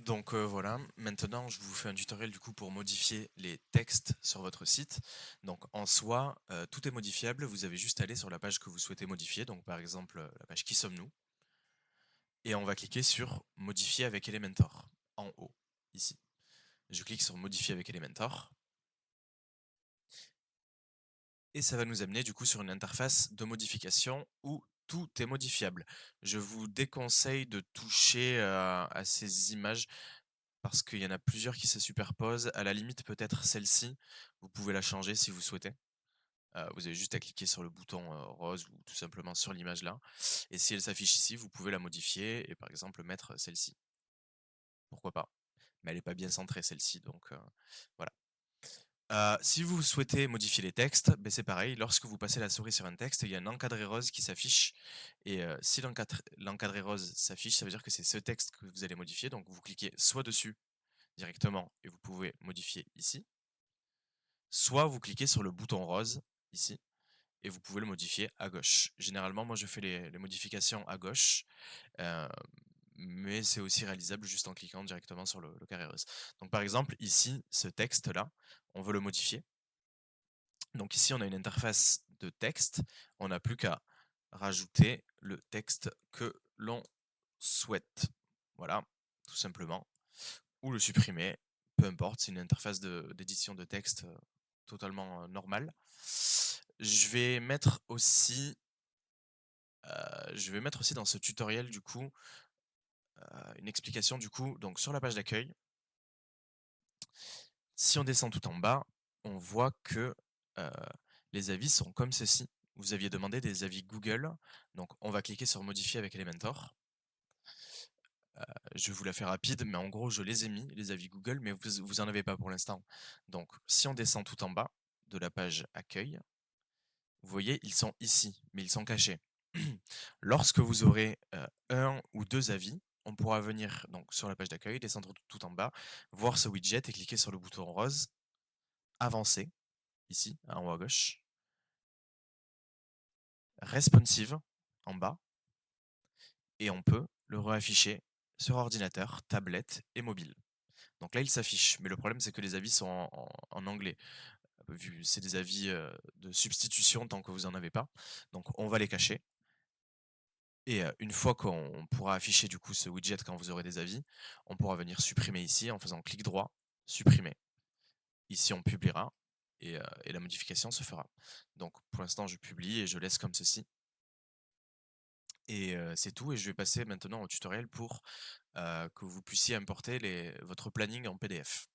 Donc voilà, maintenant je vous fais un tutoriel du coup pour modifier les textes sur votre site. Donc en soi, tout est modifiable, vous avez juste à aller sur la page que vous souhaitez modifier, donc par exemple la page Qui sommes-nous? Et on va cliquer sur Modifier avec Elementor, en haut, ici. Je clique sur Modifier avec Elementor. Et ça va nous amener du coup sur une interface de modification où tout est modifiable. Je vous déconseille de toucher à ces images parce qu'il y en a plusieurs qui se superposent. À la limite, peut-être celle-ci, vous pouvez la changer si vous souhaitez. Vous avez juste à cliquer sur le bouton rose ou tout simplement sur l'image là. Et si elle s'affiche ici, vous pouvez la modifier et par exemple mettre celle-ci. Pourquoi pas? Mais elle n'est pas bien centrée celle-ci, donc voilà. Si vous souhaitez modifier les textes, ben c'est pareil, lorsque vous passez la souris sur un texte, il y a un encadré rose qui s'affiche. Et si l'encadré rose s'affiche, ça veut dire que c'est ce texte que vous allez modifier. Donc vous cliquez soit dessus directement et vous pouvez modifier ici, soit vous cliquez sur le bouton rose ici et vous pouvez le modifier à gauche. Généralement, moi je fais les modifications à gauche, euh, mais c'est aussi réalisable juste en cliquant directement sur le carré rose. Donc par exemple, ici, ce texte-là, on veut le modifier. Donc ici, on a une interface de texte. On n'a plus qu'à rajouter le texte que l'on souhaite. Voilà, tout simplement. Ou le supprimer, peu importe, c'est une interface d'édition de texte totalement normale. Je vais mettre aussi, dans ce tutoriel du coup une explication du coup. Donc sur la page d'accueil, si on descend tout en bas, on voit que les avis sont comme ceci. Vous aviez demandé des avis Google, donc on va cliquer sur modifier avec Elementor. Je vous la fais rapide, mais en gros je les ai mis, les avis Google, mais vous en avez pas pour l'instant. Donc si on descend tout en bas de la page accueil, vous voyez, ils sont ici, mais ils sont cachés. Lorsque vous aurez un ou deux avis, on pourra venir donc sur la page d'accueil, descendre tout en bas, voir ce widget et cliquer sur le bouton rose, avancer, ici, en haut à gauche, responsive, en bas, et on peut le réafficher sur ordinateur, tablette et mobile. Donc là, il s'affiche, mais le problème, c'est que les avis sont en anglais. Vu c'est des avis de substitution tant que vous n'en avez pas. Donc on va les cacher. Et une fois qu'on pourra afficher du coup ce widget quand vous aurez des avis, on pourra venir supprimer ici en faisant clic droit, supprimer. Ici on publiera et la modification se fera. Donc pour l'instant je publie et je laisse comme ceci. Et c'est tout, et je vais passer maintenant au tutoriel pour que vous puissiez importer votre planning en PDF.